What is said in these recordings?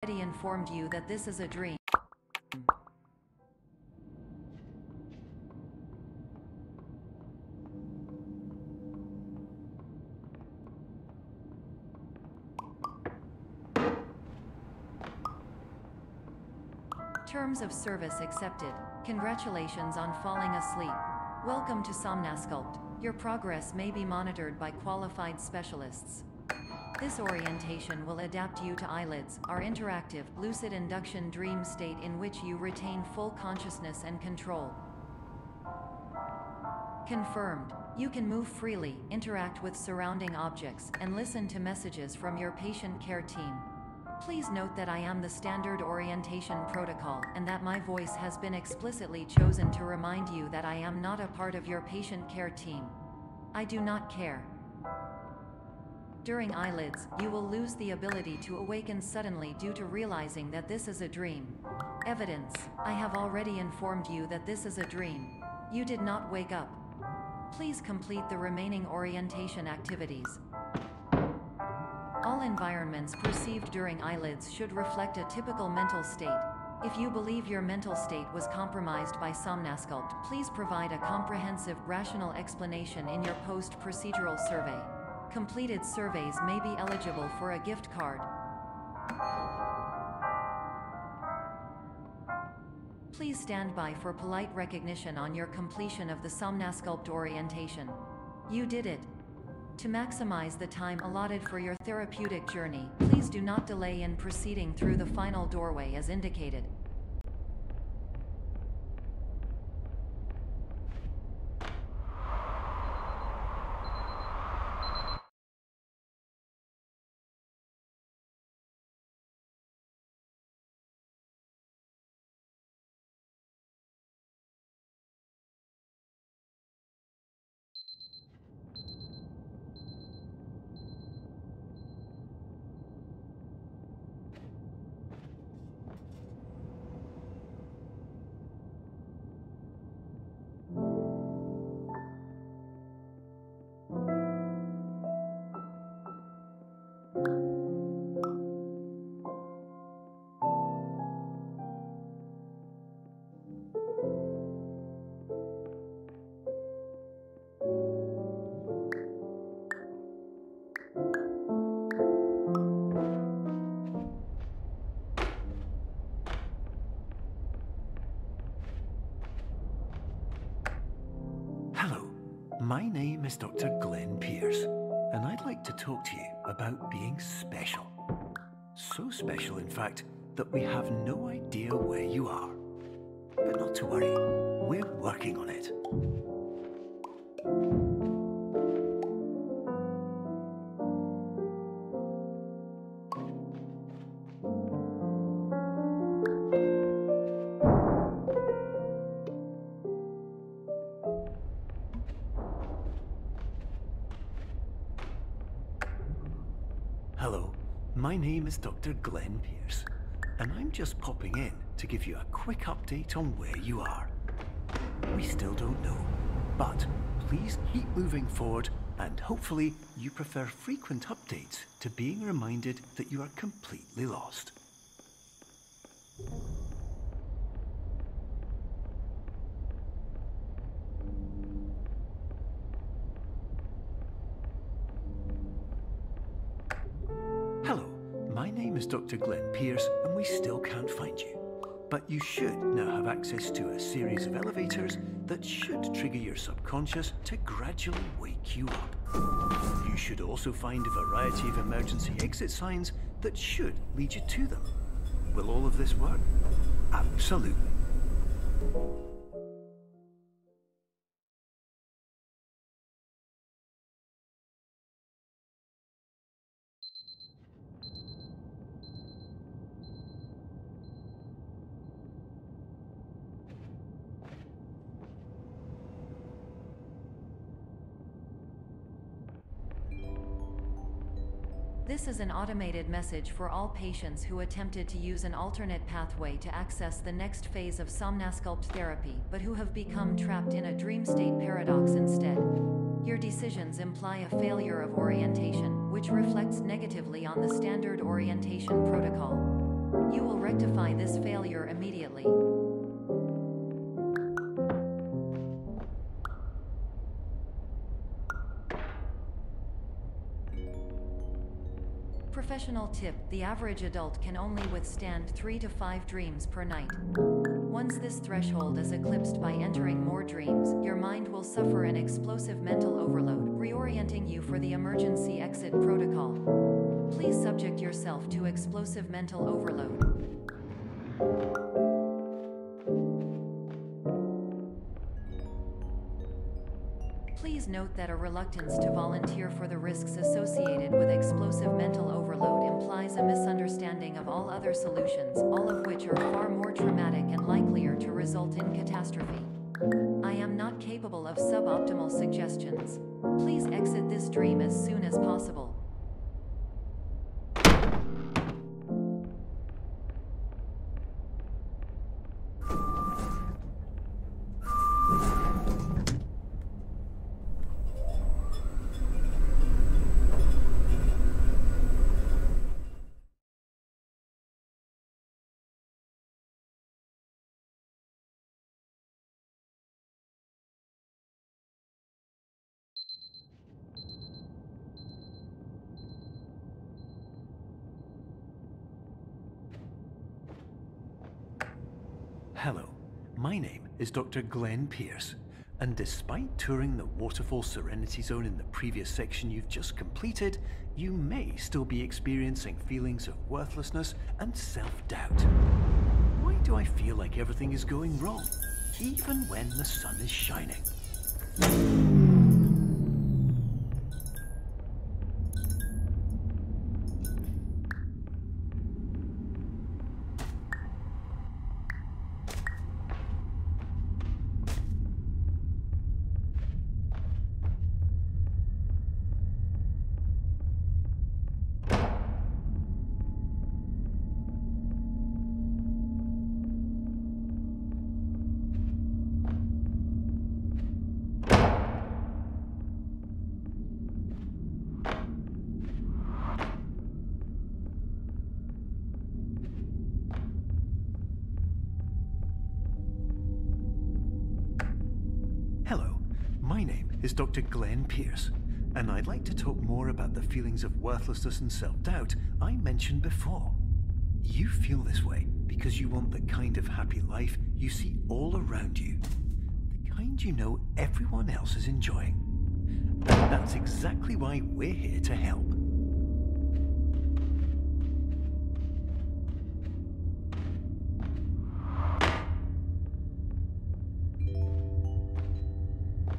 already informed you that this is a dream. Terms of service accepted. Congratulations on falling asleep. Welcome to Somnasculpt. Your progress may be monitored by qualified specialists. This orientation will adapt you to eyelids, our interactive, lucid induction dream state in which you retain full consciousness and control. Confirmed. You can move freely, interact with surrounding objects, and listen to messages from your patient care team. Please note that I am the standard orientation protocol, and that my voice has been explicitly chosen to remind you that I am not a part of your patient care team. I do not care. During eyelids, you will lose the ability to awaken suddenly due to realizing that this is a dream. Evidence. I have already informed you that this is a dream. You did not wake up. Please complete the remaining orientation activities. All environments perceived during eyelids should reflect a typical mental state. If you believe your mental state was compromised by Somnasculpt, please provide a comprehensive, rational explanation in your post-procedural survey. Completed surveys may be eligible for a gift card. Please stand by for polite recognition on your completion of the Somnasculpt orientation. You did it. To maximize the time allotted for your therapeutic journey, please do not delay in proceeding through the final doorway as indicated. Hello, my name is Dr. Glenn Pierce, and I'd like to talk to you about being special. So special, in fact, that we have no idea where you are. But not to worry, we're working on it. Hello, my name is Dr. Glenn Pierce, and I'm just popping in to give you a quick update on where you are. We still don't know, but please keep moving forward, and hopefully you prefer frequent updates to being reminded that you are completely lost. Hello, my name is Dr. Glenn Pierce, and we still can't find you. But you should now have access to a series of elevators that should trigger your subconscious to gradually wake you up. You should also find a variety of emergency exit signs that should lead you to them. Will all of this work? Absolutely. This is an automated message for all patients who attempted to use an alternate pathway to access the next phase of Somnasculpt therapy, but who have become trapped in a dream state paradox instead. Your decisions imply a failure of orientation, which reflects negatively on the standard orientation protocol. rectify this failure immediately. Professional tip: the average adult can only withstand 3 to 5 dreams per night. Once this threshold is eclipsed by entering more dreams, your mind will suffer an explosive mental overload, reorienting you for the emergency exit protocol. Please subject yourself to explosive mental overload. Please note that a reluctance to volunteer for the risks associated with explosive mental overload implies a misunderstanding of all other solutions, all of which are far more traumatic and likelier to result in catastrophe. I am not capable of suboptimal suggestions. Please exit this dream as soon as possible. Hello, my name is Dr. Glenn Pierce, and despite touring the Waterfall Serenity Zone in the previous section you've just completed, you may still be experiencing feelings of worthlessness and self-doubt. Why do I feel like everything is going wrong, even when the sun is shining? Hello, my name is Dr. Glenn Pierce, and I'd like to talk more about the feelings of worthlessness and self-doubt I mentioned before. You feel this way because you want the kind of happy life you see all around you, the kind you know everyone else is enjoying. And that's exactly why we're here to help.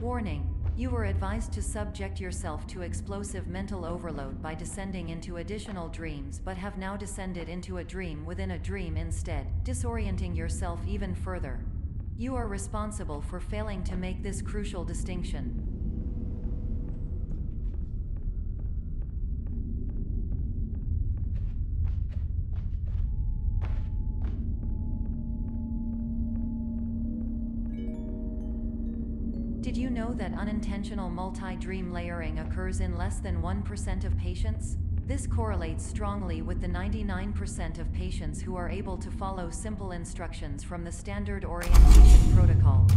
Warning: you were advised to subject yourself to explosive mental overload by descending into additional dreams, but have now descended into a dream within a dream instead, disorienting yourself even further. You are responsible for failing to make this crucial distinction. Did you know that unintentional multi-dream layering occurs in less than 1% of patients? This correlates strongly with the 99% of patients who are able to follow simple instructions from the standard orientation protocol.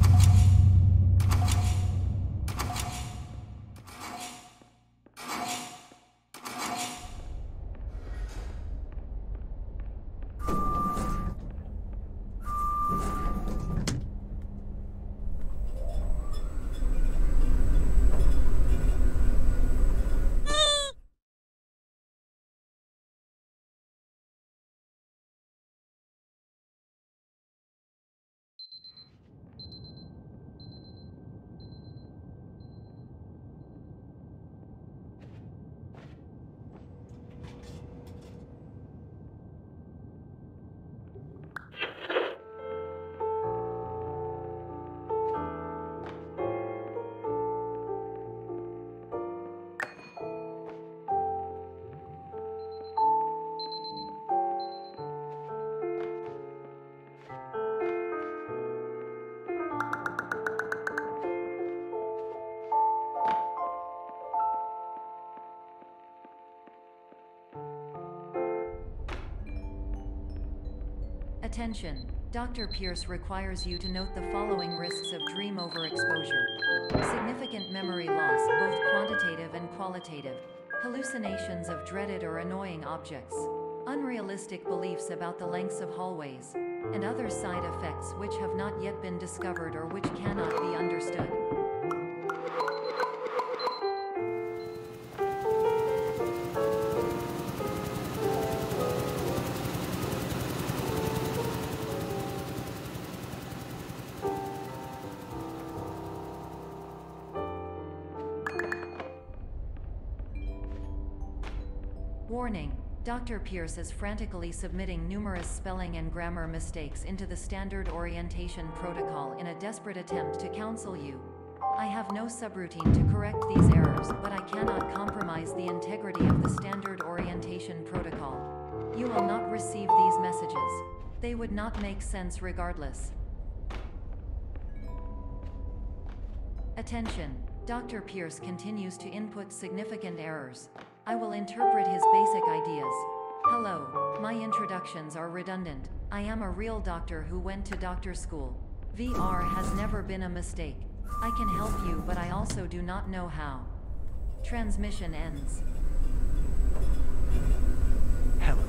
Attention! Dr. Pierce requires you to note the following risks of dream overexposure. Significant memory loss, both quantitative and qualitative. Hallucinations of dreaded or annoying objects. Unrealistic beliefs about the lengths of hallways. And other side effects which have not yet been discovered or which cannot be understood. Warning. Dr. Pierce is frantically submitting numerous spelling and grammar mistakes into the standard orientation protocol in a desperate attempt to counsel you. I have no subroutine to correct these errors, but I cannot compromise the integrity of the standard orientation protocol. You will not receive these messages. They would not make sense regardless. Attention! Dr. Pierce continues to input significant errors. I will interpret his basic ideas. Hello, my introductions are redundant. I am a real doctor who went to doctor school. VR has never been a mistake. I can help you, but I also do not know how. Transmission ends. Hello.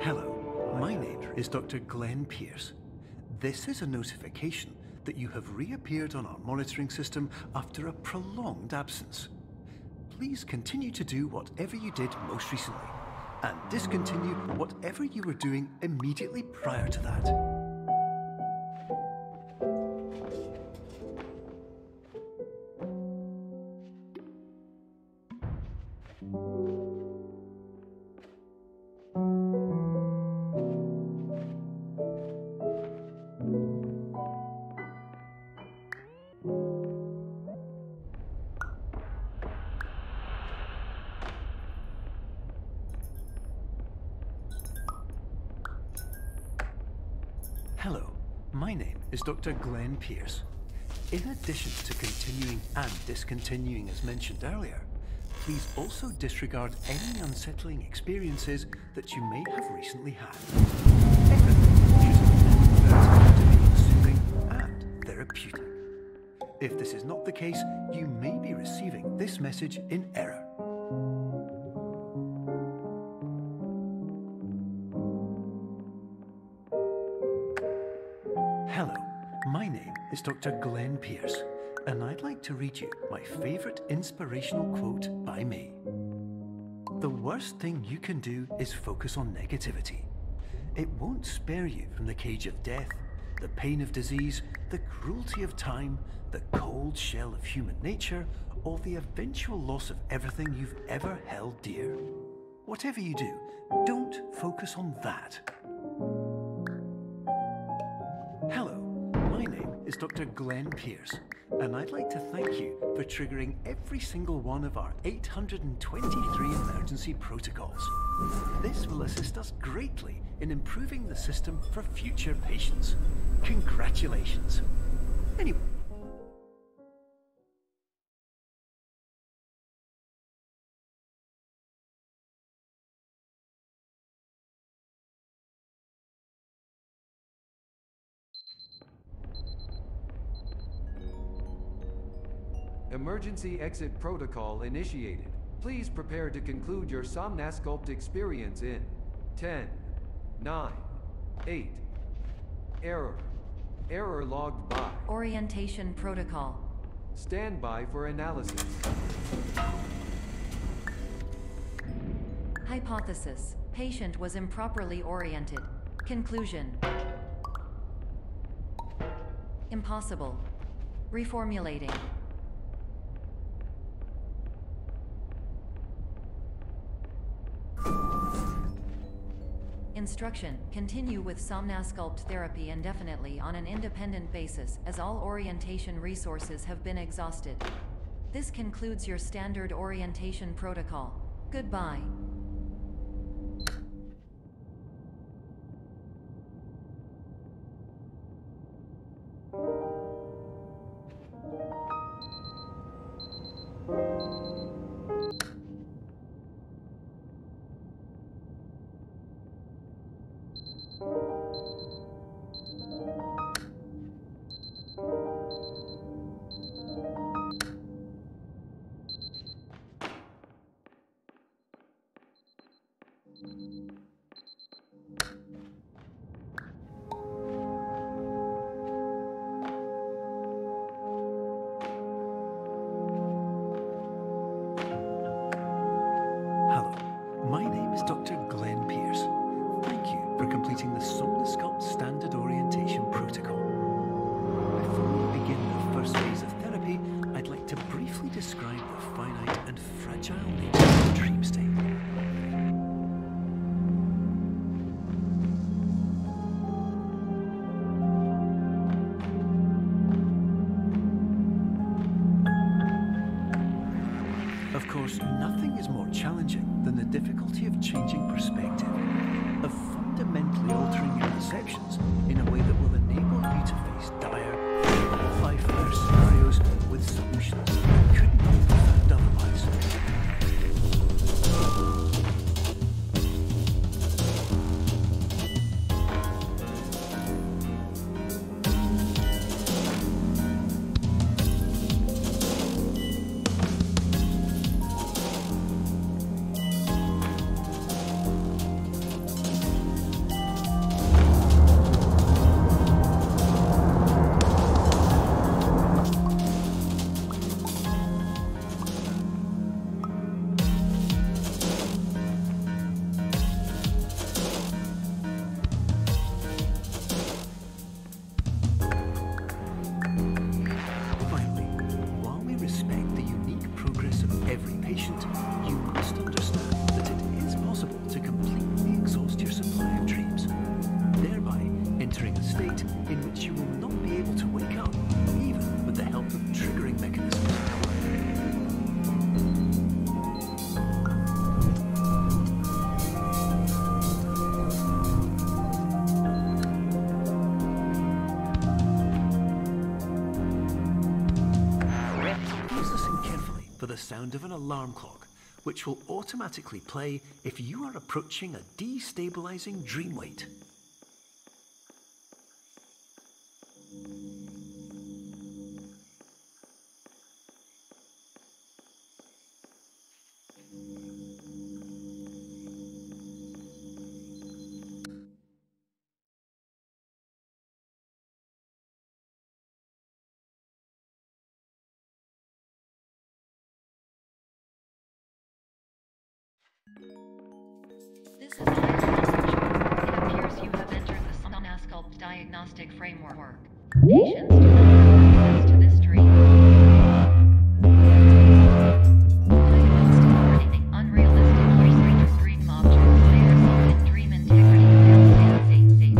Hello, my name is Dr. Glenn Pierce. This is a notification that you have reappeared on our monitoring system after a prolonged absence. Please continue to do whatever you did most recently, and discontinue whatever you were doing immediately prior to that. Hello, my name is Dr. Glenn Pierce. In addition to continuing and discontinuing as mentioned earlier, please also disregard any unsettling experiences that you may have recently had. Everything should be to be soothing and therapeutic. If this is not the case, you may be receiving this message in error. Hello, my name is Dr. Glenn Pierce, and I'd like to read you my favorite inspirational quote by me. The worst thing you can do is focus on negativity. It won't spare you from the cage of death, the pain of disease, the cruelty of time, the cold shell of human nature, or the eventual loss of everything you've ever held dear. Whatever you do, don't focus on that. Hello, my name is Dr. Glenn Pierce, and I'd like to thank you for triggering every single one of our 823 emergency protocols. This will assist us greatly in improving the system for future patients. Congratulations. Anyway. Emergency exit protocol initiated. Please prepare to conclude your Somnasculpt experience in 10, 9, 8. Error. Error logged by. Orientation protocol. Stand by for analysis. Hypothesis. Patient was improperly oriented. Conclusion. Impossible. Reformulating. Instruction: continue with Somnasculpt therapy indefinitely on an independent basis, as all orientation resources have been exhausted. This concludes your standard orientation protocol. Goodbye. My name is Dr. Glenn Pierce. Thank you for completing the Somnasculpt Standard Orientation Protocol. Before we begin the first phase of therapy, I'd like to briefly describe the finite and fragile nature of the dream state. Of course, nothing is more challenging than the difficulty of changing perspective, of fundamentally altering your perceptions in a way that will enable you to face dire, life-or scenarios with solutions that couldn't be found otherwise. You must understand that it is possible to completely exhaust your supply of dreams, thereby entering a state in which you will not be able to wake up, even with the help of triggering mechanisms. For the sound of an alarm clock, which will automatically play if you are approaching a destabilizing dream weight. This is It appears you have entered the Somnasculpt diagnostic framework. Patients do not have access to this dream. Diagnostic warning. Unrealistic research dream objects may result in dream integrity and state.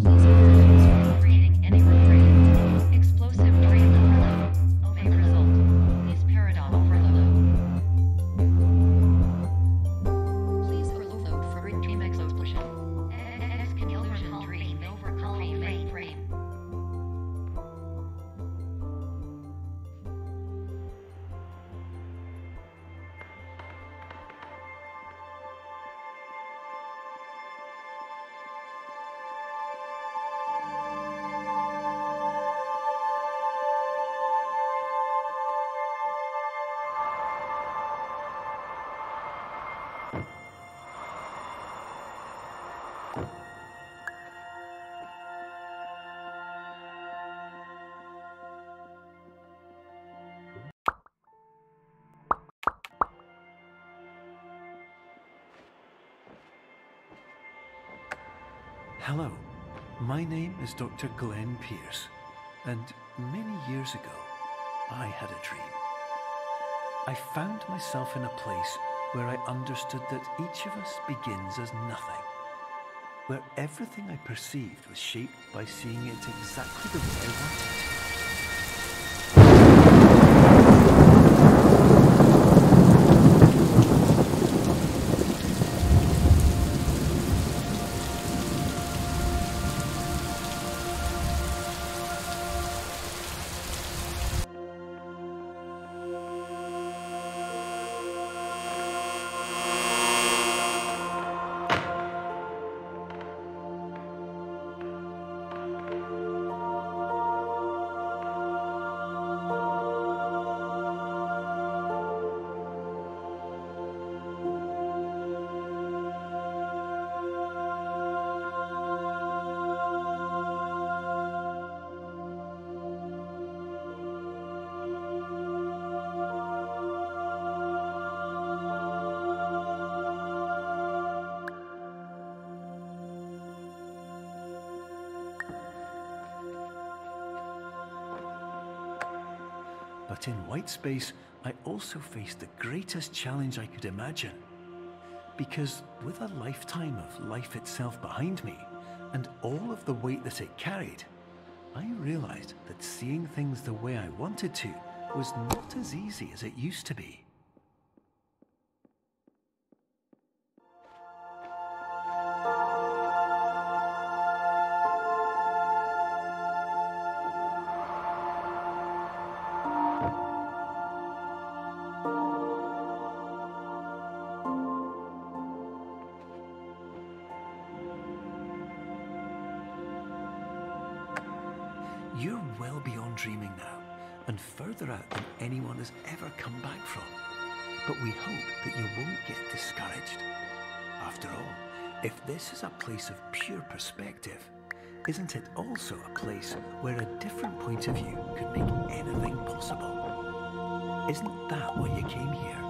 Please refrain from creating any refrain. Explosive dream overload may result. Please paradox overload. Please overload for dream explosion. Exclusion dream overcall frame. Hello, my name is Dr. Glenn Pierce, and many years ago, I had a dream. I found myself in a place where I understood that each of us begins as nothing, where everything I perceived was shaped by seeing it exactly the way I wanted it. But in Whitespace, I also faced the greatest challenge I could imagine. Because with a lifetime of life itself behind me, and all of the weight that it carried, I realized that seeing things the way I wanted to was not as easy as it used to be. You're well beyond dreaming now, and further out than anyone has ever come back from. But we hope that you won't get discouraged. After all, if this is a place of pure perspective, isn't it also a place where a different point of view could make anything possible? Isn't that why you came here?